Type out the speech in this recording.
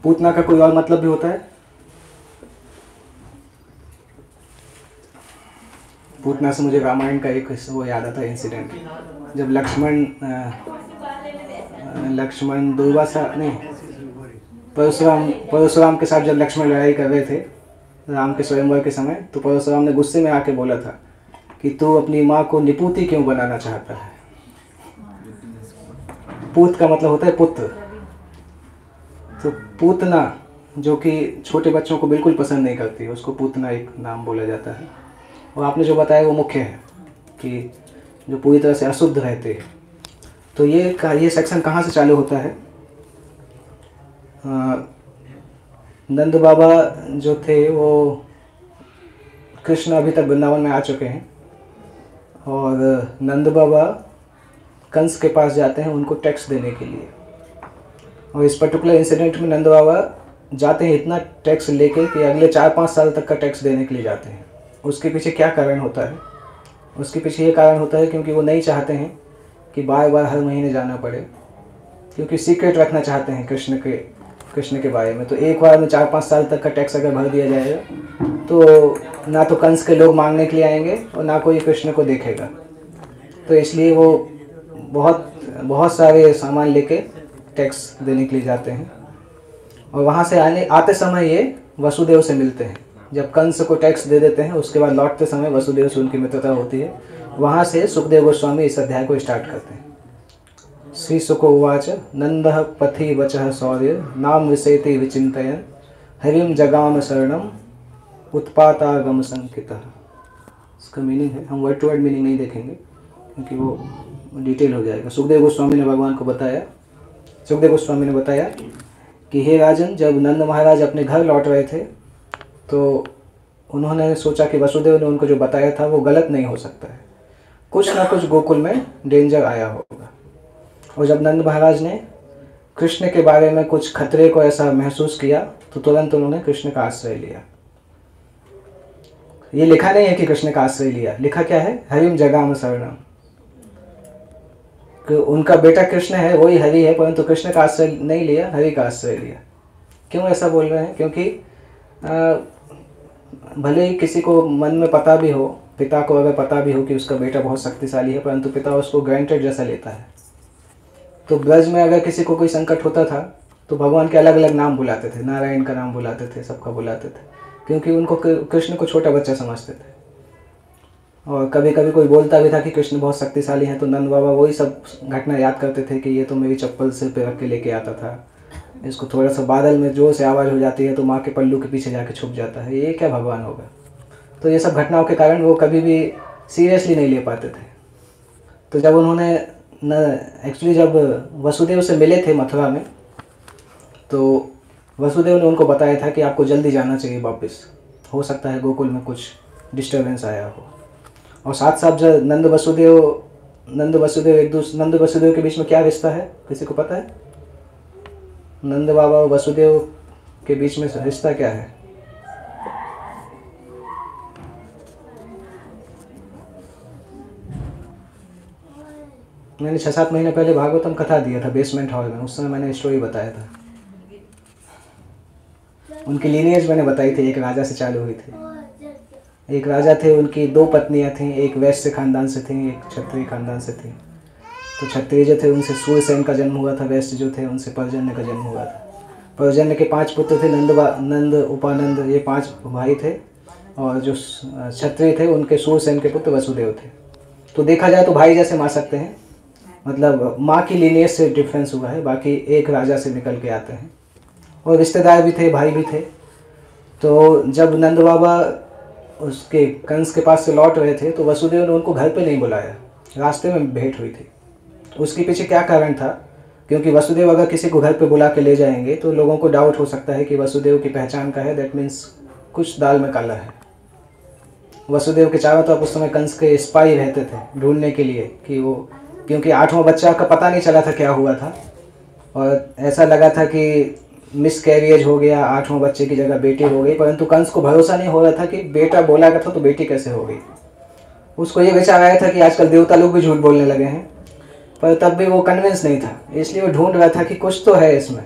पूतना का कोई और मतलब भी होता है? पूतना से मुझे रामायण का एक वो याद आता है इंसिडेंट, जब लक्ष्मण दुर्वासा नहीं परशुराम के साथ जब लक्ष्मण लड़ाई कर रहे थे राम के स्वयंवर के समय, तो परशुराम ने गुस्से में आके बोला था कि तू अपनी माँ को निपुति क्यों बनाना चाहता है। पूत का मतलब होता है पुत्र। तो पूतना जो कि छोटे बच्चों को बिल्कुल पसंद नहीं करती, उसको पूतना एक नाम बोला जाता है। और आपने जो बताया वो मुख्य है कि जो पूरी तरह से अशुद्ध रहते हैं। तो ये सेक्शन कहाँ से चालू होता है? नंद बाबा जो थे वो कृष्ण अभी तक वृंदावन में आ चुके हैं, और नंद बाबा कंस के पास जाते हैं उनको टैक्स देने के लिए। और इस पर्टिकुलर इंसिडेंट में नंद बाबा जाते हैं इतना टैक्स लेके कि अगले 4-5 साल तक का टैक्स देने के लिए जाते हैं। उसके पीछे क्या कारण होता है? उसके पीछे ये कारण होता है क्योंकि वो नहीं चाहते हैं कि बार बार हर महीने जाना पड़े, क्योंकि सीक्रेट रखना चाहते हैं कृष्ण के बारे में। तो एक बार में 4-5 साल तक का टैक्स अगर भर दिया जाएगा तो ना तो कंस के लोग मांगने के लिए आएंगे और ना कोई कृष्ण को देखेगा। तो इसलिए वो बहुत सारे सामान लेके टैक्स देने के लिए जाते हैं। और वहाँ से आते समय ये वसुदेव से मिलते हैं। जब कंस को टैक्स दे देते हैं उसके बाद लौटते समय वसुदेव से उनकी मित्रता होती है। वहाँ से सुखदेव गोस्वामी इस अध्याय को स्टार्ट करते हैं। श्री शुक उवाच नंदः पथि वचः शौर्य नाम विषेति विचिन्तयन् हरिं जगाम शरणम उत्पातागम संकितः। इसका मीनिंग है, हम वर्ड टू वर्ड मीनिंग नहीं देखेंगे क्योंकि वो डिटेल हो जाएगा। सुखदेव गोस्वामी ने भगवान को बताया, सुखदेव गोस्वामी ने बताया कि हे राजन, जब नंद महाराज अपने घर लौट रहे थे तो उन्होंने सोचा कि वसुदेव ने उनको जो बताया था वो गलत नहीं हो सकता है, कुछ ना कुछ गोकुल में डेंजर आया होगा। और जब नंद महाराज ने कृष्ण के बारे में कुछ खतरे को ऐसा महसूस किया तो तुरंत उन्होंने कृष्ण का आश्रय लिया। ये लिखा नहीं है कि कृष्ण का आश्रय लिया, लिखा क्या है? हरिम जगाम शरणम। उनका बेटा कृष्ण है, वही हरि है, परंतु कृष्ण का आश्रय नहीं लिया, हरि का आश्रय लिया। क्यों ऐसा बोल रहे हैं? क्योंकि भले ही किसी को मन में पता भी हो, पिता को अगर पता भी हो कि उसका बेटा बहुत शक्तिशाली है, परंतु पिता उसको ग्रांटेड जैसा लेता है। तो ब्रज में अगर किसी को कोई संकट होता था तो भगवान के अलग अलग नाम बुलाते थे, नारायण का नाम बुलाते थे, सबका बुलाते थे, क्योंकि उनको कृष्ण को छोटा बच्चा समझते थे। और कभी कभी कोई बोलता भी था कि कृष्ण बहुत शक्तिशाली हैं तो नंद बाबा वही सब घटना याद करते थे कि ये तो मेरी चप्पल सिर पे रख के लेके आता था, इसको थोड़ा सा बादल में जोर से आवाज़ हो जाती है तो माँ के पल्लू के पीछे जाके छुप जाता है, ये क्या भगवान होगा। तो ये सब घटनाओं के कारण वो कभी भी सीरियसली नहीं ले पाते थे। तो जब उन्होंने एक्चुअली जब वसुदेव से मिले थे मथुरा में, तो वसुदेव ने उनको बताया था कि आपको जल्दी जाना चाहिए वापस, हो सकता है गोकुल में कुछ डिस्टर्बेंस आया हो। और साथ साथ जब नंद वसुदेव के बीच में क्या रिश्ता है, किसी को पता है? नंद बाबा और वसुदेव के बीच में रिश्ता क्या है? मैंने 6-7 महीने पहले भागवतम कथा दिया था बेसमेंट हॉल में, उस समय मैंने स्टोरी बताया था। उनकी लीनियज मैंने बताई थी, एक राजा से चालू हुई थी। एक राजा थे, उनकी 2 पत्नियां थीं, एक वैश्य खानदान से थी, एक क्षत्रिय खानदान से थी। तो क्षत्रिय जो थे उनसे सूर्यसेन का जन्म हुआ था, वैश्य जो थे उनसे पर्जन्य का जन्म हुआ था। पर्जन्य के 5 पुत्र थे, नंद, उपानंद, ये 5 भाई थे। और जो क्षत्रिय थे उनके सूर्यसेन के पुत्र वसुदेव थे। तो देखा जाए तो भाई जैसे मान सकते हैं, मतलब माँ की लीनियज से डिफरेंस हुआ है, बाकी एक राजा से निकल के आते हैं। और रिश्तेदार भी थे, भाई भी थे। तो जब नंद बाबा उसके कंस के पास से लौट रहे थे तो वसुदेव ने उनको घर पे नहीं बुलाया, रास्ते में भेंट हुई थी। उसके पीछे क्या कारण था? क्योंकि वसुदेव अगर किसी को घर पे बुला के ले जाएंगे तो लोगों को डाउट हो सकता है कि वसुदेव की पहचान का है, दैट मीन्स कुछ दाल में काला है। वसुदेव के चारों तरफ उस समय कंस के स्पाई रहते थे ढूंढने के लिए कि वो, क्योंकि 8वां बच्चा का पता नहीं चला था क्या हुआ था, और ऐसा लगा था कि मिस कैरियज हो गया, 8वां बच्चे की जगह बेटी हो गई, परंतु कंस को भरोसा नहीं हो रहा था कि बेटा बोला गया था तो बेटी कैसे हो गई। उसको ये विचार आया था कि आजकल देवता लोग भी झूठ बोलने लगे हैं, पर तब भी वो कन्विंस नहीं था, इसलिए वो ढूंढ रहा था कि कुछ तो है इसमें।